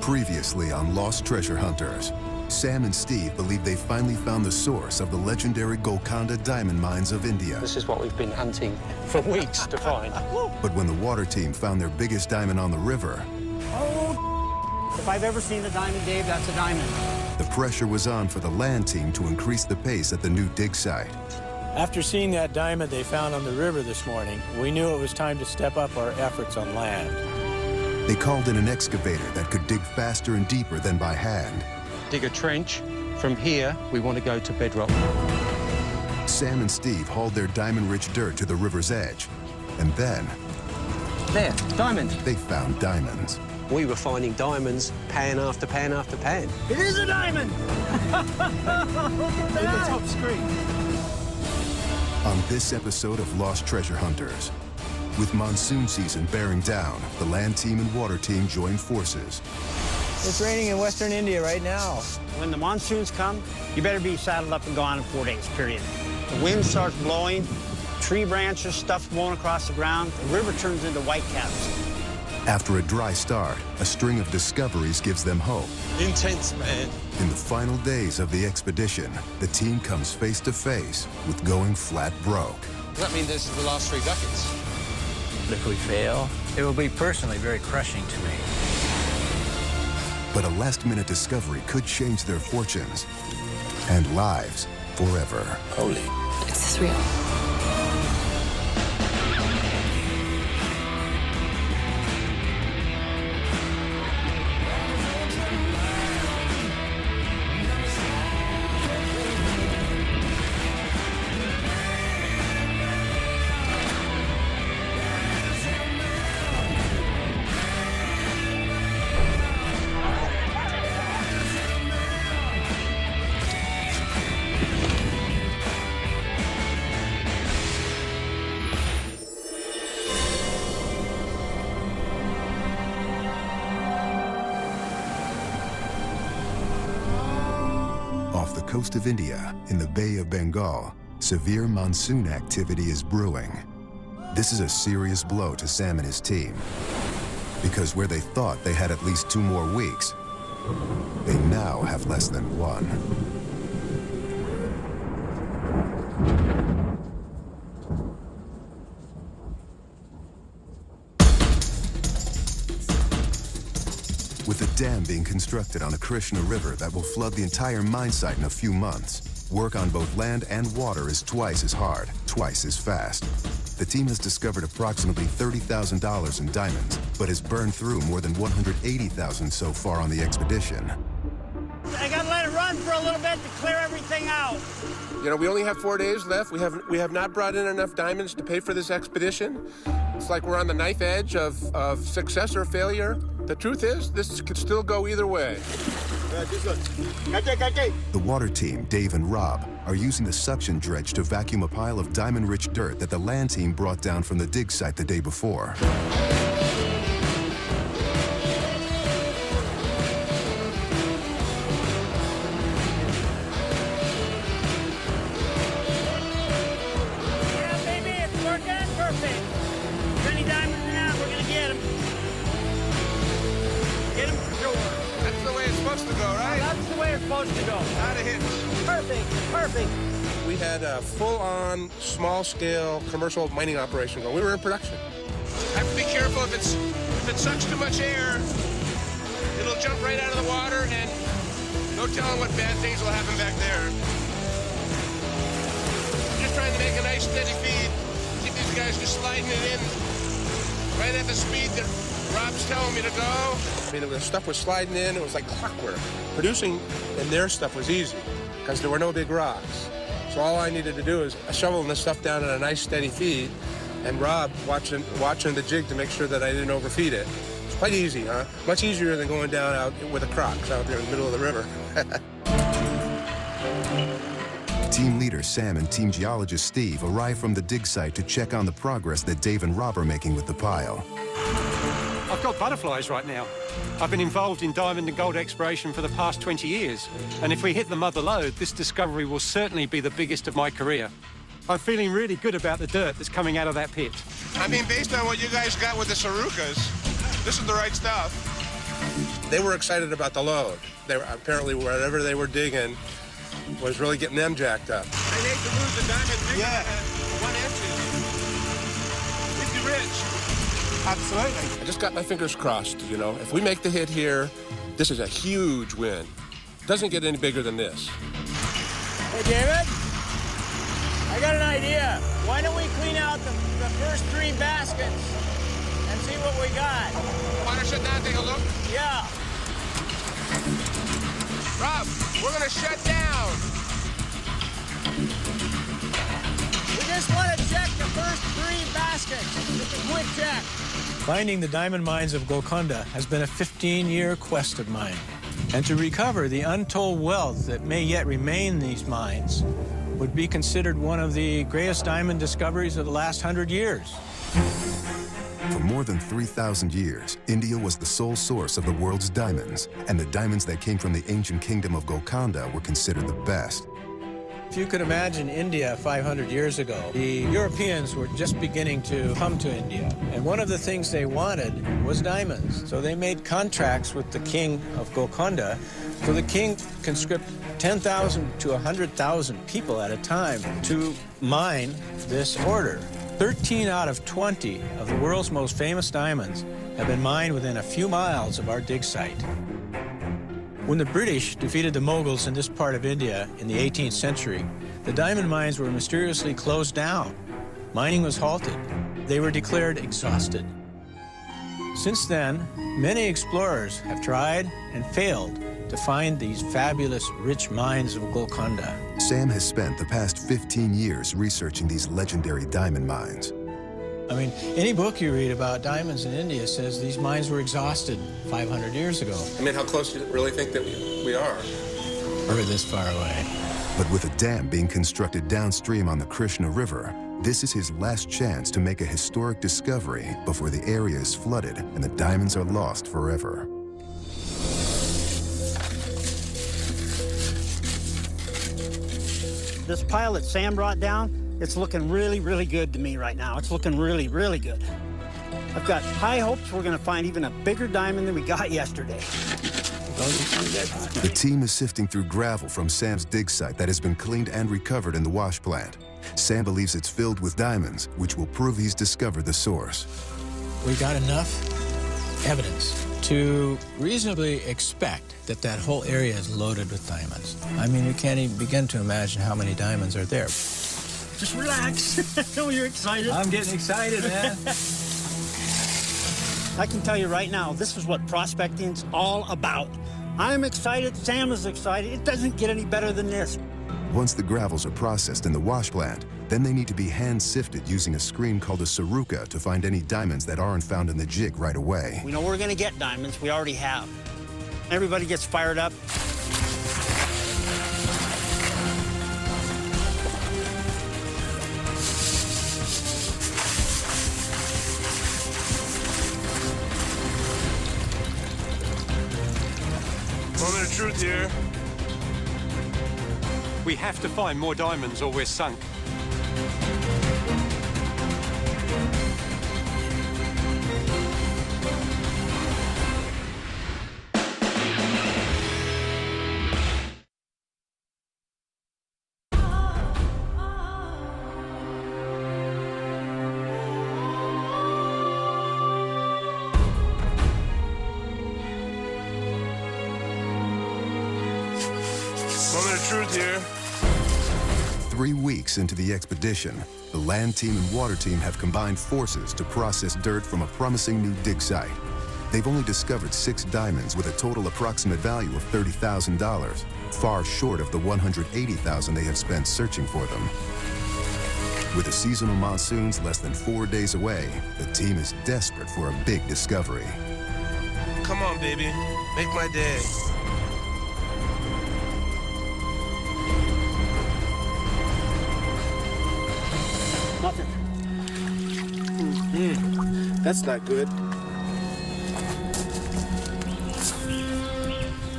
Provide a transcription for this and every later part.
Previously on Lost Treasure Hunters, Sam and Steve believe they finally found the source of the legendary Golconda diamond mines of India. This is what we've been hunting for weeks to find. But when the water team found their biggest diamond on the river, Oh, if I've ever seen a diamond, Dave, that's a diamond. the pressure was on for the land team to increase the pace at the new dig site. After seeing that diamond they found on the river this morning, we knew it was time to step up our efforts on land. They called in an excavator that could dig faster and deeper than by hand. Dig a trench. From here, we want to go to bedrock. Sam and Steve hauled their diamond-rich dirt to the river's edge, and then There, diamond. they found diamonds. We were finding diamonds pan after pan after pan. It is a diamond! Look at that! The top screen. On this episode of Lost Treasure Hunters, with monsoon season bearing down, the land team and water team join forces. It's raining in western India right now. When the monsoons come, you better be saddled up and gone in 4 days, period. The wind starts blowing, tree branches, stuff blowing across the ground, the river turns into whitecaps. After a dry start, a string of discoveries gives them hope. Intense, man. In the final days of the expedition, the team comes face to face with going flat broke. Does that mean this is the last 3 buckets? If we fail, it will be personally very crushing to me. But a last-minute discovery could change their fortunes and lives forever. Holy. Is this real? Off the coast of India, in the Bay of Bengal, severe monsoon activity is brewing. This is a serious blow to Sam and his team, because where they thought they had at least 2 more weeks, they now have less than 1. With a dam being constructed on the Krishna River that will flood the entire mine site in a few months, work on both land and water is twice as hard, twice as fast. The team has discovered approximately $30,000 in diamonds, but has burned through more than $180,000 so far on the expedition. I gotta let it run for a little bit to clear everything out. You know, we only have 4 days left. We have not brought in enough diamonds to pay for this expedition. It's like we're on the knife edge of success or failure. The truth is, this could still go either way. The water team, Dave and Rob, are using the suction dredge to vacuum a pile of diamond-rich dirt that the land team brought down from the dig site the day before. Yeah, baby, it's working perfect. If any diamonds in out, we're gonna get them. Get them for sure. That's the way it's supposed to go, right? That's the way it's supposed to go. Not a hitch. Perfect, perfect. We had a full-on, small-scale commercial mining operation going. We were in production. Have to be careful if it sucks too much air, it'll jump right out of the water, and no telling what bad things will happen back there. Just trying to make a nice steady feed. Keep these guys just sliding it in right at the speed that Rob's telling me to go. I mean, the stuff was sliding in. It was like clockwork. Producing in their stuff was easy because there were no big rocks. So all I needed to do is shoveling this stuff down at a nice steady feed, and Rob watching the jig to make sure that I didn't overfeed it. It's quite easy, huh? Much easier than going down out with the crocs out there in the middle of the river. Team leader Sam and team geologist Steve arrive from the dig site to check on the progress that Dave and Rob are making with the pile. I've got butterflies right now. I've been involved in diamond and gold exploration for the past 20 years. And if we hit the mother lode, this discovery will certainly be the biggest of my career. I'm feeling really good about the dirt that's coming out of that pit. I mean, based on what you guys got with the Sarukas, this is the right stuff. They were excited about the load. They were, apparently, wherever they were digging was really getting them jacked up. They need to lose the diamond bigger Yeah. than 1 inch. We'd be rich. Absolutely. I just got my fingers crossed, you know. If we make the hit here, this is a huge win. Doesn't get any bigger than this. Hey, David, I got an idea. Why don't we clean out the first 3 baskets and see what we got? Want to shut down and take a look? Yeah. Rob, we're going to shut down. We just want to check the first 3 baskets. Just a quick check. Finding the diamond mines of Golconda has been a 15-year quest of mine. And to recover the untold wealth that may yet remain in these mines would be considered one of the greatest diamond discoveries of the last 100 years. For more than 3,000 years, India was the sole source of the world's diamonds, and the diamonds that came from the ancient kingdom of Golconda were considered the best. If you could imagine India 500 years ago, the Europeans were just beginning to come to India. And one of the things they wanted was diamonds. So they made contracts with the king of Golconda. So the king conscript 10,000 to 100,000 people at a time to mine this order. 13 out of 20 of the world's most famous diamonds have been mined within a few miles of our dig site. When the British defeated the Mughals in this part of India in the 18th century, the diamond mines were mysteriously closed down. Mining was halted. They were declared exhausted. Since then, many explorers have tried and failed to find these fabulous, rich mines of Golconda. Sam has spent the past 15 years researching these legendary diamond mines. I mean, any book you read about diamonds in India says these mines were exhausted 500 years ago. I mean, how close do you really think that we are? We're this far away. But with a dam being constructed downstream on the Krishna River, this is his last chance to make a historic discovery before the area is flooded and the diamonds are lost forever. This pile that Sam brought down, it's looking really, really good to me right now. It's looking really, really good. I've got high hopes we're going to find even a bigger diamond than we got yesterday. The team is sifting through gravel from Sam's dig site that has been cleaned and recovered in the wash plant. Sam believes it's filled with diamonds, which will prove he's discovered the source. We got enough evidence to reasonably expect that that whole area is loaded with diamonds. I mean, you can't even begin to imagine how many diamonds are there. Just relax. I know you're excited. I'm getting excited, man. I can tell you right now, this is what prospecting's all about. I'm excited, Sam is excited. It doesn't get any better than this. Once the gravels are processed in the wash plant, then they need to be hand-sifted using a screen called a saruka to find any diamonds that aren't found in the jig right away. We know we're gonna get diamonds, we already have. Everybody gets fired up. Moment of truth here. We have to find more diamonds or we're sunk. Moment of truth here. 3 weeks into the expedition, the land team and water team have combined forces to process dirt from a promising new dig site. They've only discovered 6 diamonds with a total approximate value of $30,000, far short of the $180,000 they have spent searching for them. With the seasonal monsoons less than 4 days away, the team is desperate for a big discovery. Come on, baby. Make my day. Nothing. That's not good.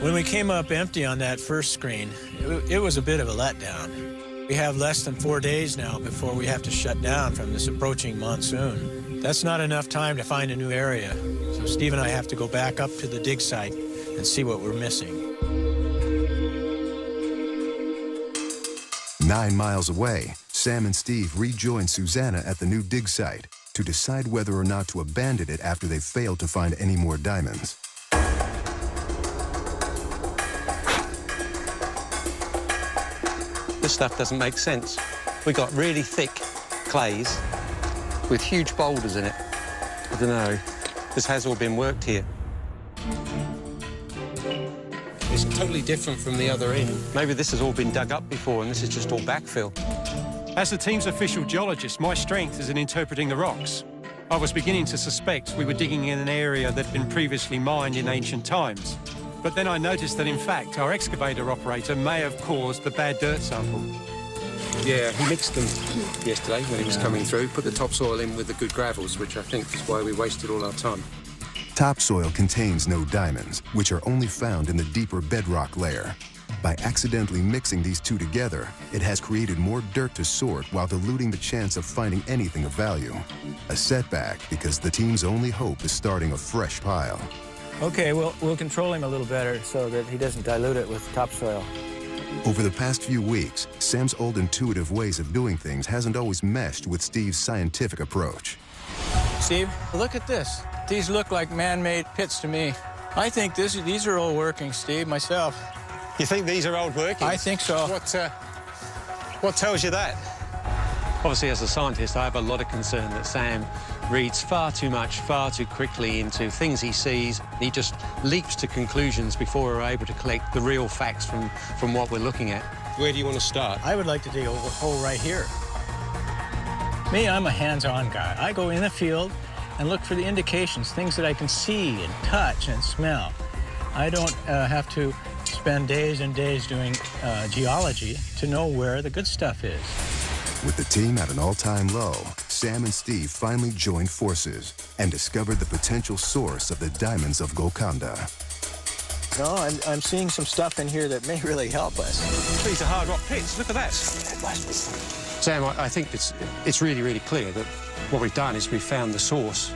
When we came up empty on that first screen, it was a bit of a letdown. We have less than 4 days now before we have to shut down from this approaching monsoon. That's not enough time to find a new area. So So Steve and I have to go back up to the dig site and see what we're missing. 9 miles away, Sam and Steve rejoin Susanna at the new dig site to decide whether or not to abandon it after they failed to find any more diamonds. This stuff doesn't make sense. We got really thick clays with huge boulders in it. I don't know. This has all been worked here. It's totally different from the other end. Maybe this has all been dug up before and this is just all backfill. As the team's official geologist, my strength is in interpreting the rocks. I was beginning to suspect we were digging in an area that had been previously mined in ancient times. But then I noticed that, in fact, our excavator operator may have caused the bad dirt sample. Yeah, he mixed them yesterday when he was coming through, put the topsoil in with the good gravels, which I think is why we wasted all our time. Topsoil contains no diamonds, which are only found in the deeper bedrock layer. By accidentally mixing these two together, it has created more dirt to sort while diluting the chance of finding anything of value. A setback because the team's only hope is starting a fresh pile. Okay, we'll control him a little better so that he doesn't dilute it with topsoil. Over the past few weeks, Sam's old intuitive ways of doing things hasn't always meshed with Steve's scientific approach. Steve, look at this. These look like man-made pits to me. I think these are all working, Steve, myself. You think these are old workings? I think so. What tells you that? Obviously, as a scientist, I have a lot of concern that Sam reads far too much, far too quickly into things he sees. He just leaps to conclusions before we're able to collect the real facts from what we're looking at. Where do you want to start? I would like to dig a hole right here. Me, I'm a hands-on guy. I go in the field and look for the indications, things that I can see and touch and smell. I don't have to spend days and days doing geology to know where the good stuff is. With the team at an all-time low, Sam and Steve finally joined forces and discovered the potential source of the diamonds of Golconda. No, I'm seeing some stuff in here that may really help us. These are hard rock pits. Look at that. Sam, I think it's really, really clear that what we've done is we've found the source.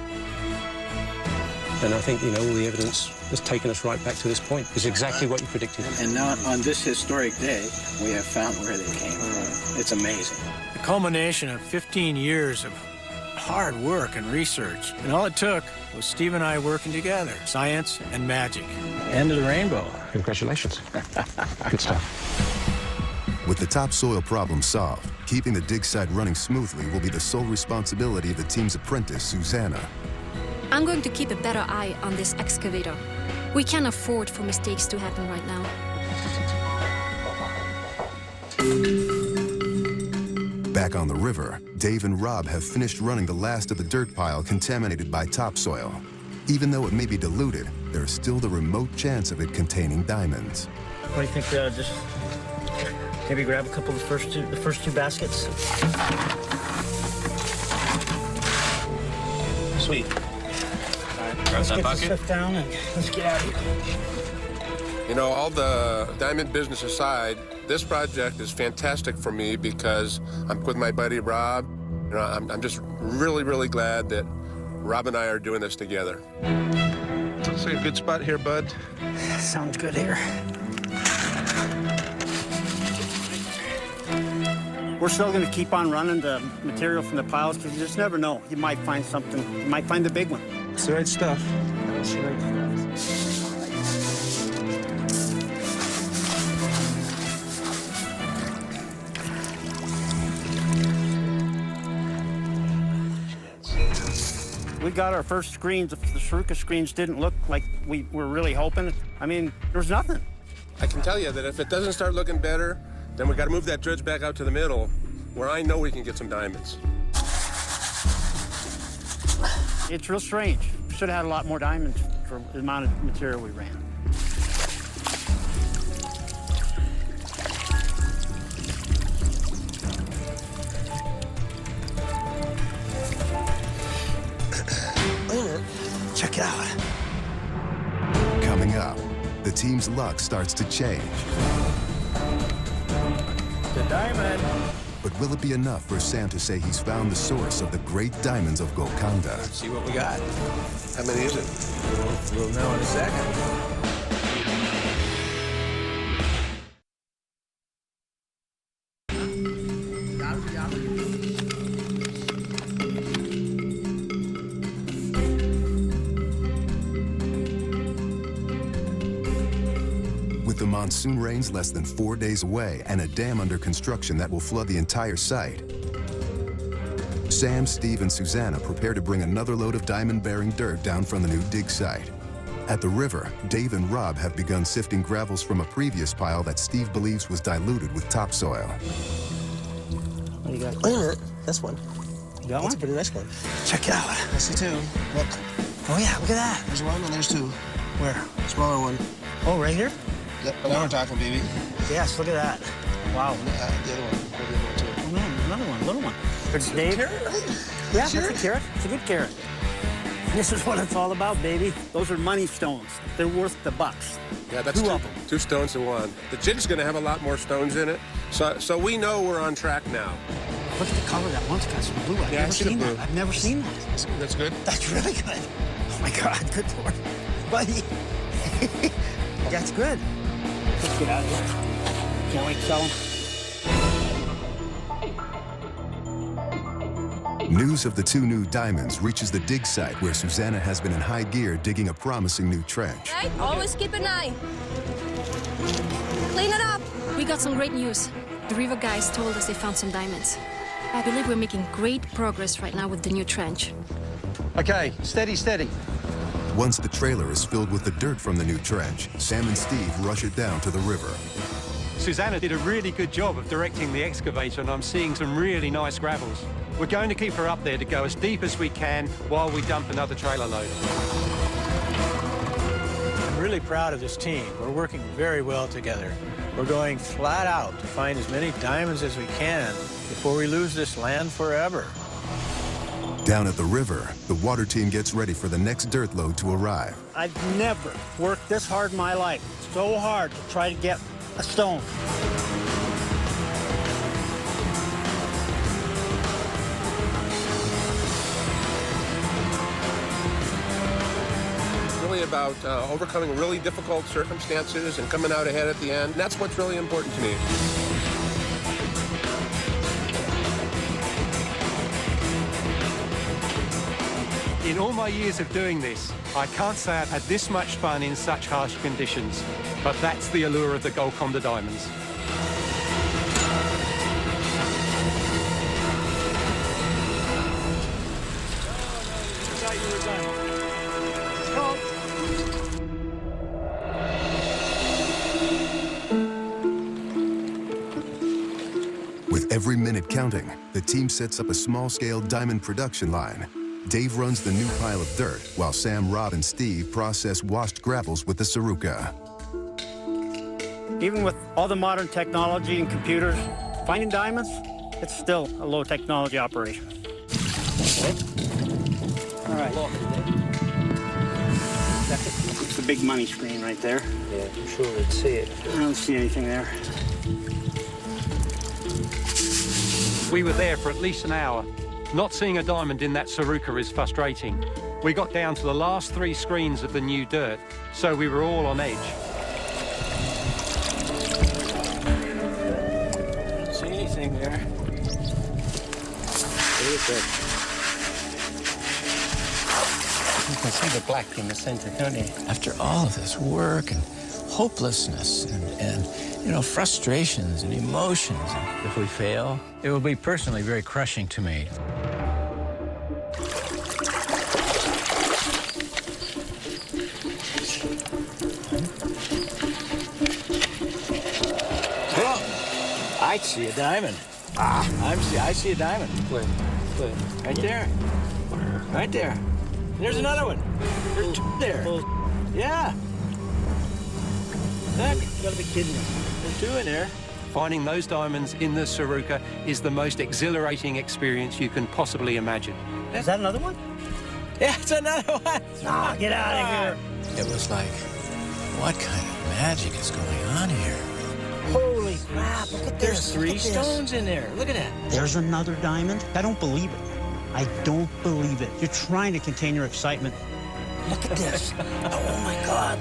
And I think, all the evidence has taken us right back to this point. It's exactly what you predicted. And now, on this historic day, we have found where they came from. It's amazing. The culmination of 15 years of hard work and research. And all it took was Steve and I working together. Science and magic. End of the rainbow. Congratulations. Good stuff. With the topsoil problem solved, keeping the dig site running smoothly will be the sole responsibility of the team's apprentice, Susanna. I'm going to keep a better eye on this excavator. We can't afford for mistakes to happen right now. Back on the river, Dave and Rob have finished running the last of the dirt pile contaminated by topsoil. Even though it may be diluted, there is still the remote chance of it containing diamonds. What do you think? Just maybe grab a couple of the first two baskets. Sweet. Let's get this stuff down and let's get out of here. All the diamond business aside, this project is fantastic for me because I'm with my buddy Rob. I'm just really, really glad that Rob and I are doing this together. Looks like a good spot here, bud. Sounds good here. We're still going to keep on running the material from the piles because you just never know. You might find something. You might find the big one. It's the right stuff. That's the right stuff. We got our first screens. The Shruka screens didn't look like we were really hoping. I mean, there was nothing. I can tell you that if it doesn't start looking better, then we got to move that dredge back out to the middle where I know we can get some diamonds. It's real strange. We should have had a lot more diamonds for the amount of material we ran. Check it out. Coming up, the team's luck starts to change. The diamond. But will it be enough for Sam to say he's found the source of the great diamonds of Golconda? Let's see what we got. How many is it? We'll know in a second. With the monsoon rains less than 4 days away and a dam under construction that will flood the entire site, Sam, Steve, and Susanna prepare to bring another load of diamond-bearing dirt down from the new dig site. At the river, Dave and Rob have begun sifting gravels from a previous pile that Steve believes was diluted with topsoil. What do you got? Wait a minute. This one. You got That's a one? pretty nice one. Check it out. I see two. Look. Oh, yeah, look at that. There's one and there's two. Where? Smaller one. Oh, right here? Yep. Now we're talking, baby. Yes, look at that. Wow. The other one. The other one, too. Oh, man, another one, little one. It's Dave. Carrot, right? Yeah, Sure. that's a carrot. It's a good carrot. This is what it's all about, baby. Those are money stones. They're worth the bucks. Yeah, that's Two of them. 2 stones to 1. The jig's going to have a lot more stones in it, so we know we're on track now. Look at the color of that one's got some blue. I've Yeah, I never see the seen blue. that. I've never seen that. That's good. That's really good. Oh my God, good Lord. Buddy. That's good. Let's get out of here. Can't wait to sell them. News of the 2 new diamonds reaches the dig site where Susanna has been in high gear digging a promising new trench. Right? Always keep an eye. Clean it up. We got some great news. The river guys told us they found some diamonds. I believe we're making great progress right now with the new trench. Okay, steady, steady. Once the trailer is filled with the dirt from the new trench, Sam and Steve rush it down to the river. Susanna did a really good job of directing the excavator, and I'm seeing some really nice gravels. We're going to keep her up there to go as deep as we can while we dump another trailer load. I'm really proud of this team. We're working very well together. We're going flat out to find as many diamonds as we can before we lose this land forever. Down at the river, the water team gets ready for the next dirt load to arrive. I've never worked this hard in my life. So hard to try to get a stone. Really about overcoming really difficult circumstances and coming out ahead at the end. That's what's really important to me. In all my years of doing this, I can't say I've had this much fun in such harsh conditions, but that's the allure of the Golconda diamonds. With every minute counting, the team sets up a small-scale diamond production line. Dave runs the new pile of dirt, while Sam, Rob, and Steve process washed gravels with the Saruka. Even with all the modern technology and computers, finding diamonds, it's still a low-technology operation. Okay. All right. It's the big money screen right there. Yeah, I'm sure we'd see it. I don't see anything there. We were there for at least an hour. Not seeing a diamond in that Saruka is frustrating. We got down to the last 3 screens of the new dirt, so we were all on edge. Don't see anything there. You can see the black in the center, can't you? After all of this work and hopelessness and you know, frustrations and emotions, if we fail, It will be personally very crushing to me. I see a diamond. I see a diamond. Where? Right there. Right there. There's another one. There's 2 there. Yeah. Look, You gotta be kidding me. there's 2 in there. Finding those diamonds in the Saruka is the most exhilarating experience you can possibly imagine. Is that another one? Yeah, it's another one. Ah, get out of here. It was like, what kind of magic is going on here? Holy crap, look at There's three stones in there. Look at that. There's another diamond? I don't believe it. I don't believe it. You're trying to contain your excitement. Look at this. Oh, my God.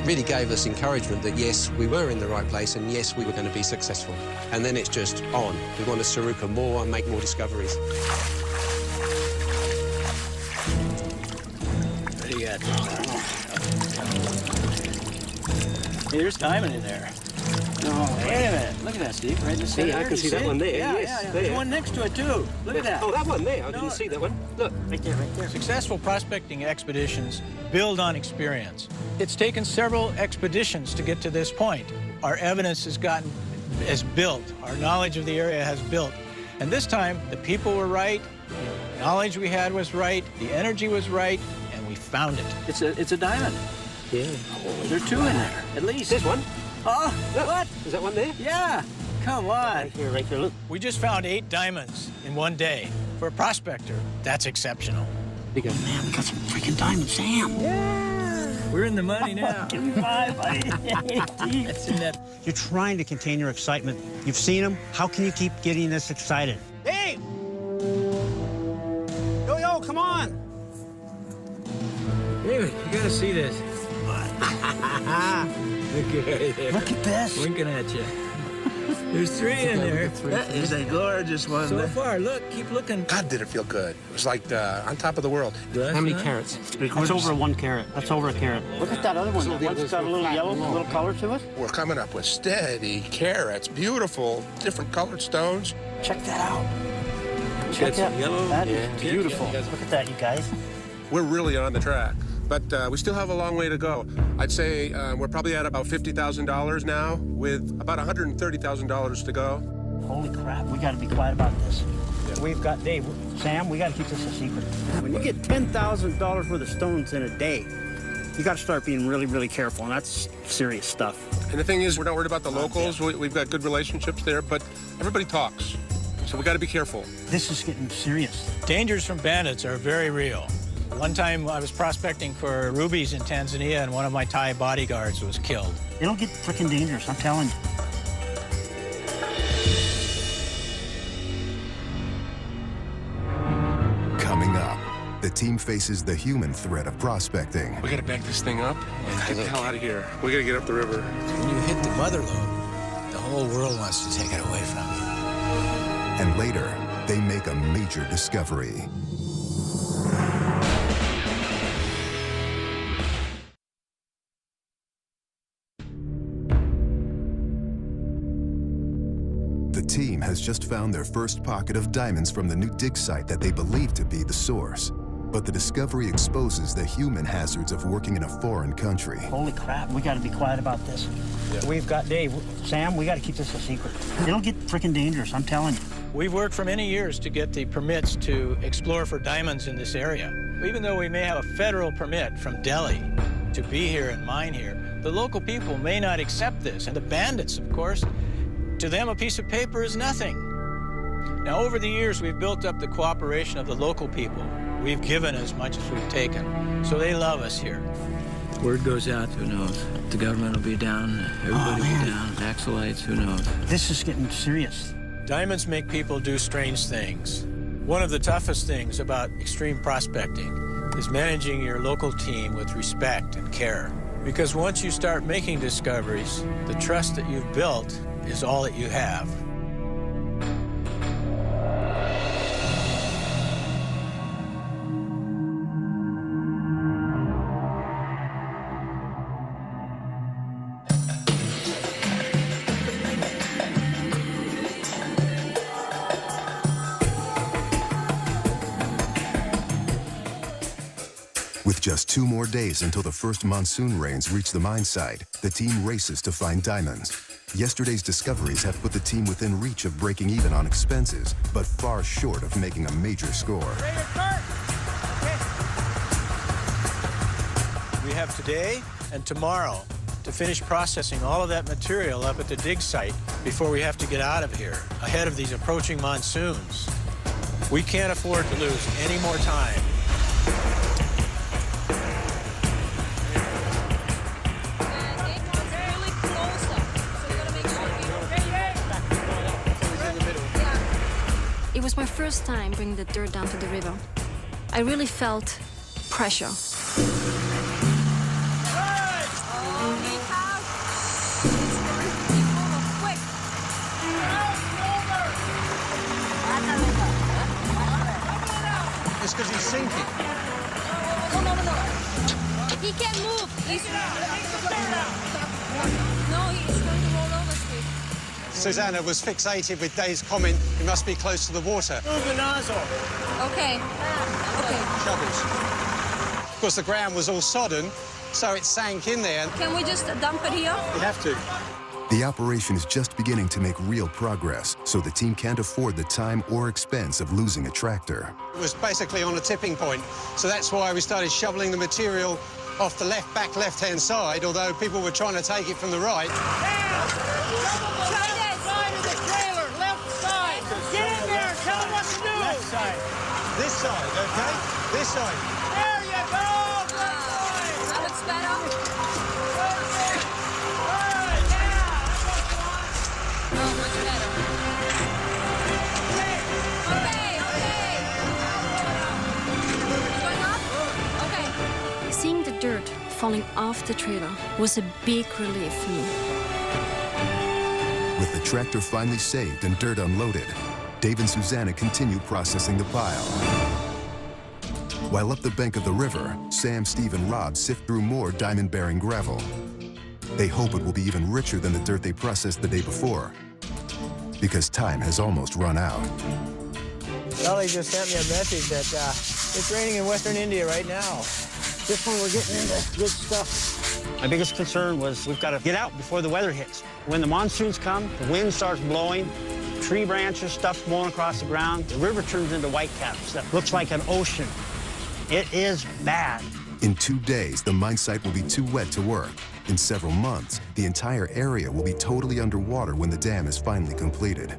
Really gave us encouragement that, yes, we were in the right place and, yes, we were going to be successful. And then it's just on. We want to Saruka more and make more discoveries. What do you got? Hey, there's diamond in there. Oh, wait a minute. Look at that, Steve. Right in the center. Yeah, I can see that one there. Yeah, Yes, yeah. there. There's one next to it, too. Look at that. Oh, that one there. I didn't see that one. Look. Right there, right there. Successful prospecting expeditions build on experience. It's taken several expeditions to get to this point. Our evidence has built. Our knowledge of the area has built. And this time, the people were right, the knowledge we had was right, the energy was right, and we found it. It's a diamond. Yeah. There are two in there, at least. There's one. Oh, Look. what? Is that one there? Yeah. Come on. Right here, look. We just found 8 diamonds in one day. For a prospector, that's exceptional. Big one. Man, we got some freaking diamonds, Sam. Yeah. We're in the money now. Give me 5, buddy. That's in that. You're trying to contain your excitement. You've seen them. How can you keep getting this excited? Hey! Yo, come on! David, you gotta see this. Look at this. Winking at you. There's 3 in there. That is a gorgeous one. So far, look, keep looking. God, did it feel good. It was like on top of the world. How many carats? That's over 1 carat. That's over a carat. Look at that other one. That one's got a little yellow, a little color to it. We're coming up with steady carats, beautiful, different colored stones. Check that out. Check that. Yellow. That is beautiful. Look at that, you guys. We're really on the track, but we still have a long way to go. I'd say we're probably at about $50,000 now, with about $130,000 to go. Holy crap, we gotta be quiet about this. We've got, Dave, Sam, we gotta keep this a secret. When you get $10,000 worth of stones in a day, you gotta start being really, really careful, and that's serious stuff. And the thing is, we're not worried about the locals. We've got good relationships there, but everybody talks. So we gotta be careful. This is getting serious. Dangers from bandits are very real. One time I was prospecting for rubies in Tanzania, and one of my Thai bodyguards was killed. It'll get freaking dangerous, I'm telling you. Coming up, the team faces the human threat of prospecting. We gotta bank this thing up and get the hell out of here. We gotta get up the river. When you hit the mother lode, the whole world wants to take it away from you. And later, they make a major discovery. The team has just found their first pocket of diamonds from the new dig site that they believe to be the source. But the discovery exposes the human hazards of working in a foreign country. Holy crap, we gotta be quiet about this. Yeah. We've got, Dave, Sam, we gotta keep this a secret. It'll get freaking dangerous, I'm telling you. We've worked for many years to get the permits to explore for diamonds in this area. Even though we may have a federal permit from Delhi to be here and mine here, the local people may not accept this. And the bandits, of course, to them a piece of paper is nothing. Now, over the years, we've built up the cooperation of the local people. We've given as much as we've taken, so they love us here. Word goes out, who knows? The government will be down, everybody will be down, Axelites, who knows? This is getting serious. Diamonds make people do strange things. One of the toughest things about extreme prospecting is managing your local team with respect and care. Because once you start making discoveries, the trust that you've built is all that you have. With just 2 more days until the first monsoon rains reach the mine site, the team races to find diamonds. Yesterday's discoveries have put the team within reach of breaking even on expenses, but far short of making a major score. We have today and tomorrow to finish processing all of that material up at the dig site before we have to get out of here, ahead of these approaching monsoons. We can't afford to lose any more time. It was my first time bringing the dirt down to the river. I really felt pressure. It's because he's sinking. No. He can't move. No, he's going to roll over, Steve. Susanna was fixated with Dave's comment, he must be close to the water. Move the nozzle. Okay. Shovels. Of course, the ground was all sodden, so it sank in there. Can we just dump it here? You have to. The operation is just beginning to make real progress, so the team can't afford the time or expense of losing a tractor. It was basically on a tipping point, so that's why we started shoveling the material off the left-hand side, although people were trying to take it from the right. Try this. Side of the trailer, left side. Get in there, tell them what to do. Left side. This side, okay? This side. There you go. That looks better. Oh, much better. Okay. Going up? Okay. Seeing the dirt falling off the trailer was a big relief for me. With the tractor finally saved and dirt unloaded, Dave and Susanna continue processing the pile. While up the bank of the river, Sam, Steve, and Rob sift through more diamond-bearing gravel. They hope it will be even richer than the dirt they processed the day before, because time has almost run out. Well, they just sent me a message that it's raining in western India right now. This one we're getting into good stuff. My biggest concern was we've got to get out before the weather hits. When the monsoons come, the wind starts blowing, tree branches, stuff blowing across the ground, the river turns into whitecaps. That looks like an ocean. It is bad. In 2 days, the mine site will be too wet to work. In several months, the entire area will be totally underwater when the dam is finally completed.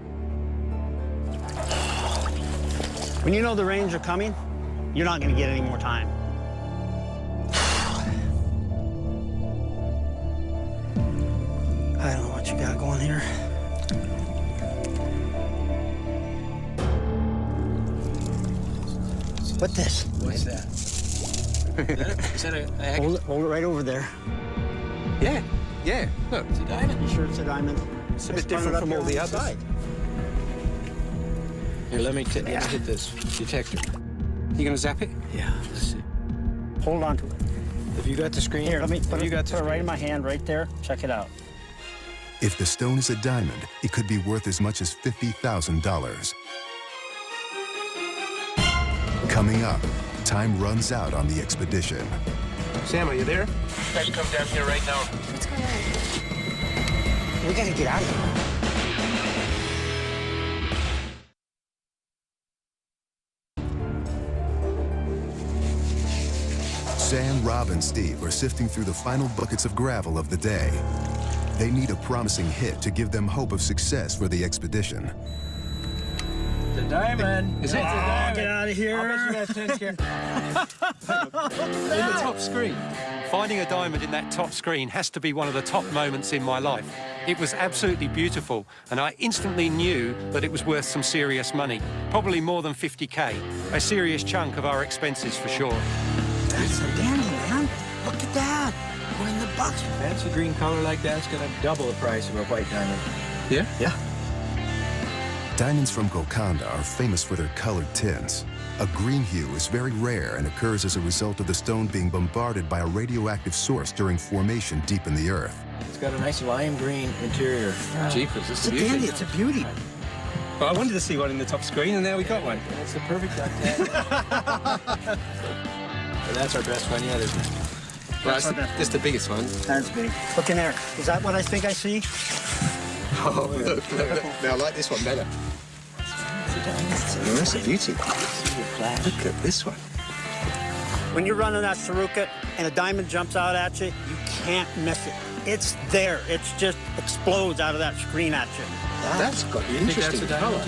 When you know the rains are coming, you're not going to get any more time. I don't know what you got going here. What's this? What's that? Is that a Hold it right over there. Yeah. Look, It's a diamond. You sure it's a diamond? it's a bit different from all the others. Here, let me hit this detector. You gonna zap it? Yeah, let's see. Hold on to it. Have you got the screen? Here, let me put you got it right in my hand right there. Check it out. If the stone is a diamond, it could be worth as much as $50,000. Coming up, time runs out on the expedition. Sam, are you there? Guys, come down here right now. What's going on? We gotta get out of here. Sam, Rob, and Steve are sifting through the final buckets of gravel of the day. They need a promising hit to give them hope of success for the expedition. It's a diamond. Is it? It's a diamond. Get out of here. How much you got, 10 In the top screen. Finding a diamond in that top screen has to be one of the top moments in my life. It was absolutely beautiful, and I instantly knew that it was worth some serious money. Probably more than 50K. A serious chunk of our expenses for sure. That's a dandy, man. Look at that. We're in the box. Fancy green color like that's gonna double the price of a white diamond. Yeah? Yeah. Diamonds from Golconda are famous for their colored tints. A green hue is very rare and occurs as a result of the stone being bombarded by a radioactive source during formation deep in the earth. It's got a nice lime green interior. Jeepers, It's a dandy. It's a beauty. Well, I wanted to see one in the top screen, and there we got one. It's the perfect octet. That's our best one yet, isn't it? Well, that's the biggest one. That's big. Look in there. Is that what I think I see? Oh, look. Now, I like this one better. That's a beauty. Look at this one. When you're running that Sarukat and a diamond jumps out at you, you can't miss it. It's there. It just explodes out of that screen at you. That's got an interesting colour.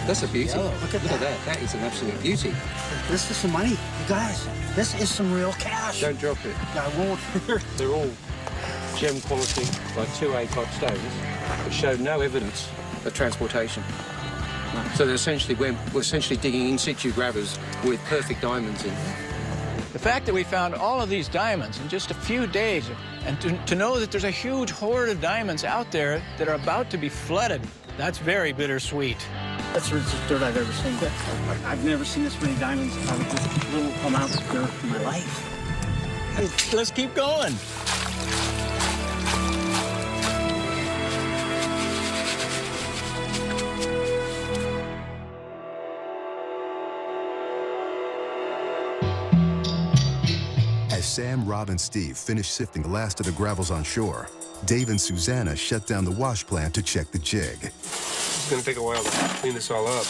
That's a beauty. Yellow. Look at that. That is an absolute beauty. This is some money. You guys, this is some real cash. Don't drop it. I won't. They're all gem quality, like 2A type stones, but show no evidence of transportation. So they're essentially, we're essentially digging in situ grabbers with perfect diamonds in. The fact that we found all of these diamonds in just a few days, and to know that there's a huge hoard of diamonds out there that are about to be flooded, that's very bittersweet. That's the richest dirt I've ever seen. I've never seen this many diamonds out of this little amount of dirt in my life. Let's keep going. As Sam, Rob, and Steve finish sifting the last of the gravels on shore, Dave and Susanna shut down the wash plant to check the jig. It's gonna take a while to clean this all up.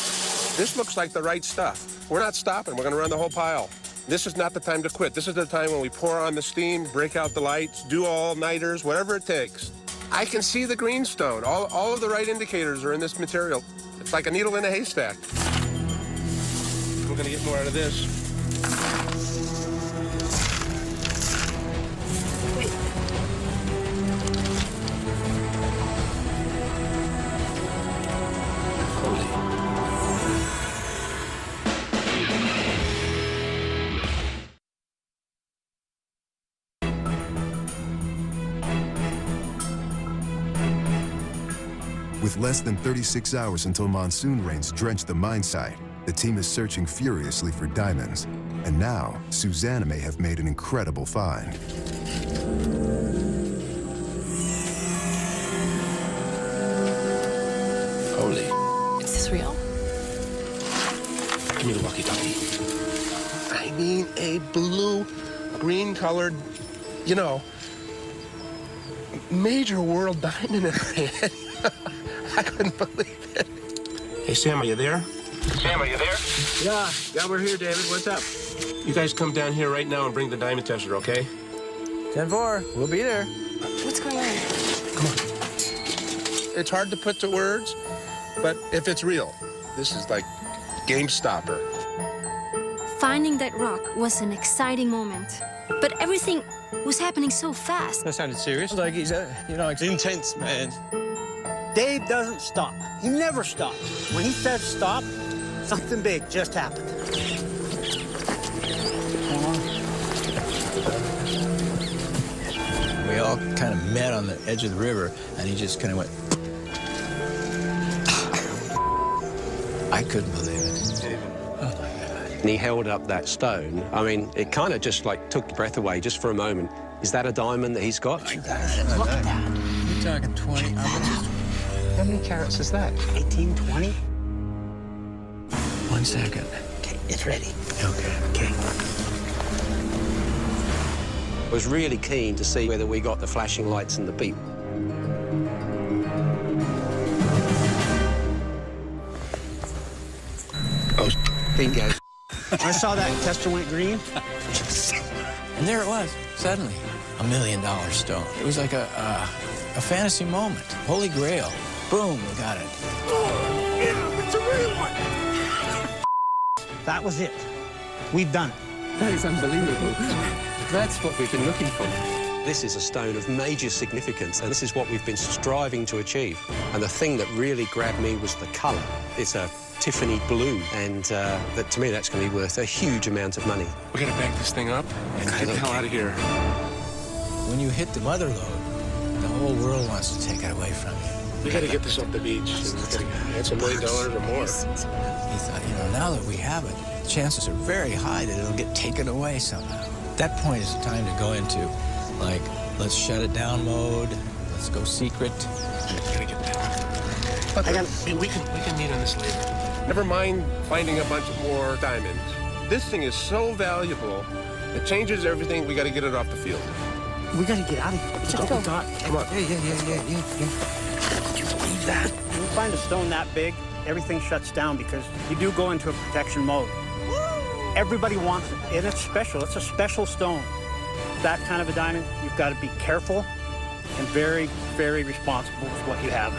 This looks like the right stuff. We're not stopping. We're gonna run the whole pile. This is not the time to quit. This is the time when we pour on the steam, break out the lights, do all-nighters, whatever it takes. I can see the greenstone. All of the right indicators are in this material. It's like a needle in a haystack. We're gonna get more out of this. With less than 36 hours until monsoon rains drench the mine site, the team is searching furiously for diamonds. And now, Susanna may have made an incredible find. Holy. Is this real? Give me the walkie-talkie. I mean, a blue, green-colored, you know, major world diamond in her hand. I couldn't believe it. Hey, Sam, are you there? Sam, are you there? Yeah, we're here, David. What's up? You guys come down here right now and bring the diamond tester, okay? 10-4. We'll be there. What's going on? Come on. It's hard to put to words, but if it's real, this is like game stopper. Finding that rock was an exciting moment, but everything was happening so fast. That sounded serious. Like he's, It's intense, man. Dave doesn't stop. He never stops. When he says stop, something big just happened. We all kind of met on the edge of the river, and he just kind of went. I couldn't believe it. Oh, my God. And he held up that stone. I mean, it kind of just like took the breath away just for a moment. Is that a diamond that he's got? Look at that. You're talking 20 ounces. How many carats is that? 18, 20? 1 second. Okay, it's ready. Okay. I was really keen to see whether we got the flashing lights and the beep. Oh, bingo. I saw that tester went green. And there it was, suddenly, $1 million stone. It was like a fantasy moment. Holy Grail. Boom, we got it. Oh, yeah, it's a real one. That was it. We've done it. That is unbelievable. That's what we've been looking for. This is a stone of major significance, and this is what we've been striving to achieve. And the thing that really grabbed me was the colour. It's a Tiffany blue, and that to me, that's going to be worth a huge amount of money. We gotta back this thing up and get the hell out of here. When you hit the mother lode, the whole world wants to take it away from you. We gotta get this off the beach. It's $1 million or more. He thought, now that we have it, chances are very high that it'll get taken away somehow. At that point is the time to go into, like, let's shut it down mode, let's go secret. Gotta get that. But we can meet on this later. Never mind finding a bunch of more diamonds. This thing is so valuable, it changes everything. We gotta get it off the field. We gotta get out of here. It's all we got. Come on. Yeah. Could you believe that? When you find a stone that big, everything shuts down because you do go into a protection mode. Everybody wants it, and it's special. It's a special stone. That kind of a diamond, you've got to be careful and very, very responsible with what you have.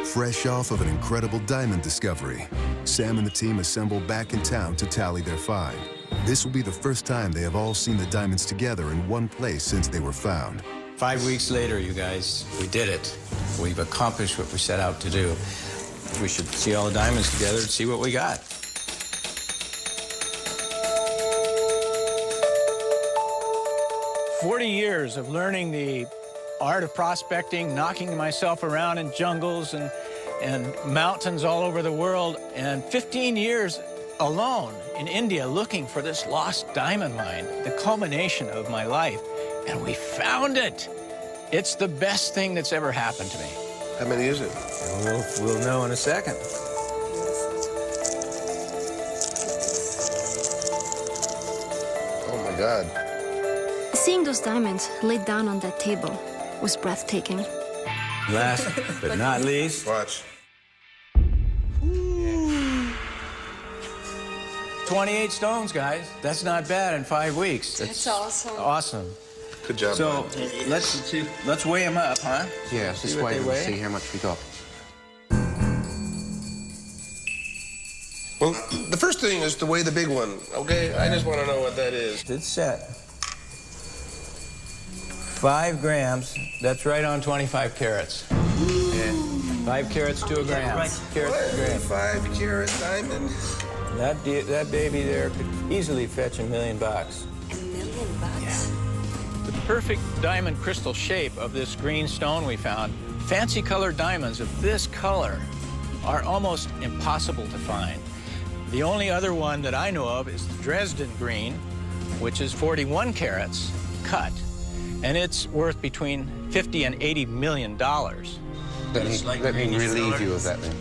Fresh off of an incredible diamond discovery, Sam and the team assemble back in town to tally their find. This will be the first time they have all seen the diamonds together in one place since they were found. 5 weeks later, you guys, we did it. We've accomplished what we set out to do. We should see all the diamonds together and see what we got. "40 years of learning the art of prospecting, knocking myself around in jungles and mountains all over the world, and 15 years alone in India looking for this lost diamond mine, the culmination of my life. And we found it. It's the best thing that's ever happened to me." How many is it? We'll know in a second. Oh, my God. Seeing those diamonds laid down on that table was breathtaking. Last but not least, Watch. 28 stones, guys. That's not bad in 5 weeks. That's awesome. Awesome. Good job, So bud. let's weigh them up, huh? Yeah, this See what way they we'll weigh? see how much we got. Well, the first thing is to weigh the big one, okay? I just want to know what that is. It's set. 5 grams. That's right on 25 carats. And 5 carats to a gram. Carats to a gram. 5-carat diamond. That baby there could easily fetch $1 million. $1 million bucks? Yeah. The perfect diamond crystal shape of this green stone we found, fancy colored diamonds of this color are almost impossible to find. The only other one that I know of is the Dresden green, which is 41 carats cut, and it's worth between $50 and $80 million. Let me relieve you of that then.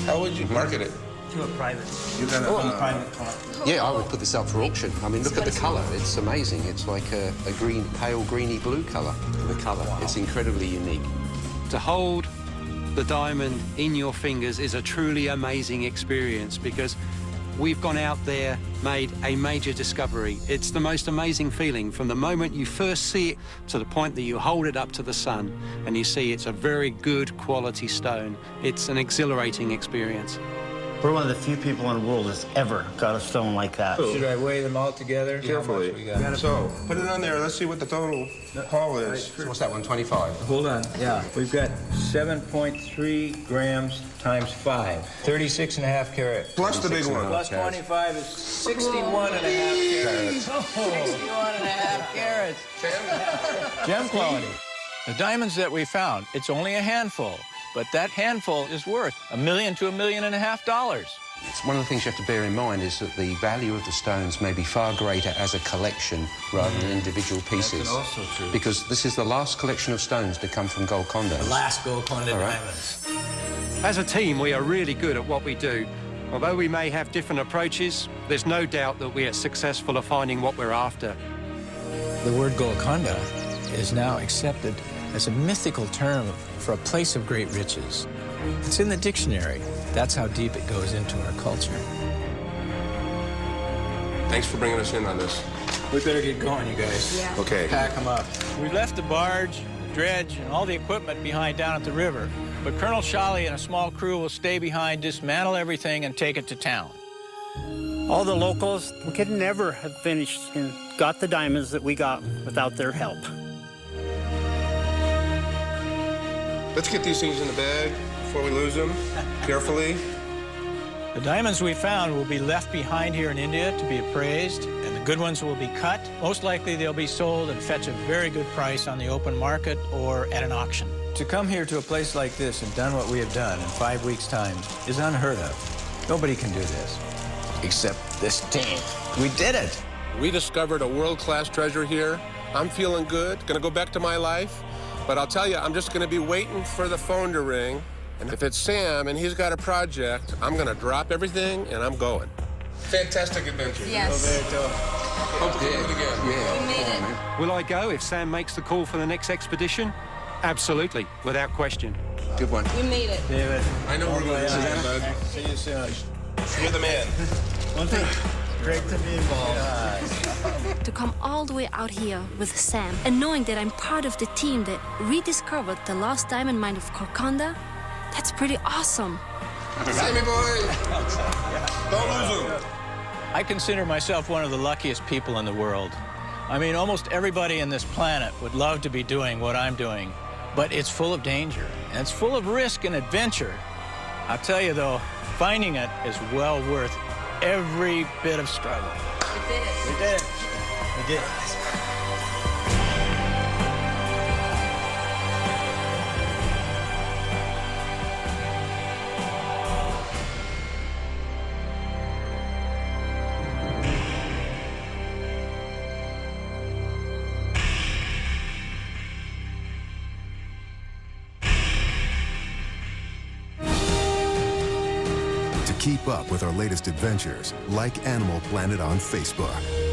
How would you market it? To a private. You're gonna Private car. Yeah, I would put this up for auction. I mean, look at the colour. It's amazing. It's like a green, pale greeny blue colour. The colour. Wow. It's incredibly unique. To hold the diamond in your fingers is a truly amazing experience because we've gone out there, made a major discovery. It's the most amazing feeling from the moment you first see it to the point that you hold it up to the sun and you see it's a very good quality stone. It's an exhilarating experience. We're one of the few people in the world that's ever got a stone like that. Should I weigh them all together? Carefully. How much we got? So, put it on there. Let's see what the total haul is. So what's that one, 25? Hold on. Yeah. We've got 7.3 grams times 5. 36.5 carats. Plus the big one. Plus 25 is 61.5 carats. 61.5 carats. Gem quality. The diamonds that we found, it's only a handful, but that handful is worth $1 million to $1.5 million. It's one of the things you have to bear in mind is that the value of the stones may be far greater as a collection rather than individual pieces. That's also true. Because this is the last collection of stones to come from Golconda. The last Golconda All right. diamonds. As a team, we are really good at what we do. Although we may have different approaches, there's no doubt that we are successful at finding what we're after. The word Golconda is now accepted as a mythical term for a place of great riches. It's in the dictionary. That's how deep it goes into our culture. Thanks for bringing us in on this. We better get going, you guys. Yeah. Okay. Pack them up. We left the barge, the dredge, and all the equipment behind down at the river. But Colonel Shawley and a small crew will stay behind, dismantle everything, and take it to town. All the locals, we could never have finished and got the diamonds that we got without their help. Let's get these things in the bag before we lose them. Carefully. The diamonds we found will be left behind here in India to be appraised, and the good ones will be cut. Most likely they'll be sold and fetch a very good price on the open market or at an auction. To come here to a place like this and done what we have done in 5 weeks' time is unheard of. Nobody can do this, except this team. We did it! We discovered a world-class treasure here. I'm feeling good. Gonna go back to my life. But I'll tell you, I'm just gonna be waiting for the phone to ring. And if it's Sam and he's got a project, I'm gonna drop everything and I'm going. Fantastic adventure. Yes. Hope to do it again. We made it. Will I go if Sam makes the call for the next expedition? Absolutely, without question. Good one. We made it. David. I know we're going to see that, bud. See you soon. You're the man. One thing, great to be involved. To come all the way out here with Sam and knowing that I'm part of the team that rediscovered the lost diamond mine of Golconda, that's pretty awesome. Sammy boy. Don't lose him. I consider myself one of the luckiest people in the world. I mean, almost everybody in this planet would love to be doing what I'm doing, but it's full of danger, and it's full of risk and adventure. I'll tell you, though, finding it is well worth every bit of struggle. We did it. We did it. We did it. To keep up with our latest adventures, like Animal Planet on Facebook.